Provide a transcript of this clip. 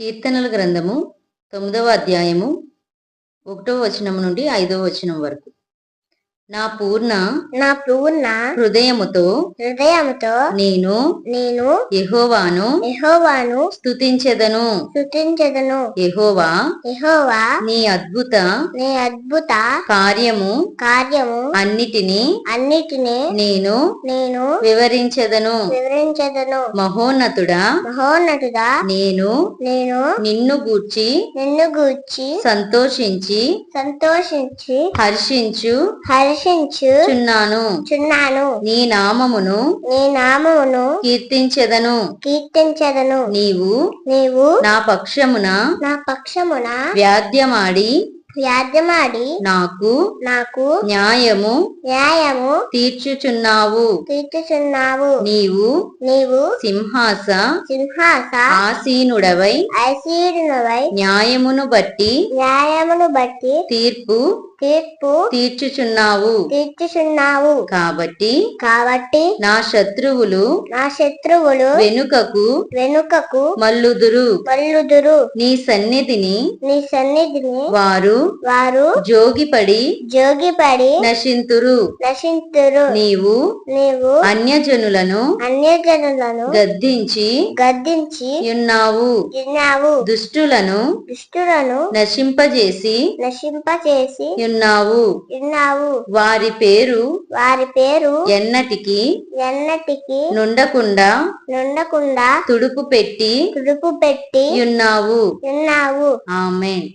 కీర్తనల గ్రంథము 9వ అధ్యాయము 1వ వచనం నుండి 5వ వచనం వరకు. నా పూర్ణ హృదయముతో నేను యెహోవాను స్తుతించెదను. యెహోవా నీ అద్భుత కార్యము అన్నిటినీ నేను వివరించెదను. మహోన్నతుడా నేను నిన్ను గూర్చి సంతోషించి హర్షించుచున్నాను. నీ నామమును కీర్తించెదను. నీవు నా పక్షమున వ్యాధ్యమాడి నాకు న్యాయము తీర్చుచున్నావు. నీవు ఆసీనుడవై న్యాయమును బట్టి తీర్పు తీర్చుచున్నావు. కాబట్టి నా శత్రువులు వెనుకకు మల్లుదురు. నీ సన్నిధిని వారు జోగిపడి నశింతురు. నీవు అన్యజనులను గద్దించి ఉన్నావు. దుష్టులను నశింపజేసి ఉన్నావు. వారి పేరు ఎన్నటికి నుండకుండా తుడుపు పెట్టి ఉన్నావు. ఆమేన్.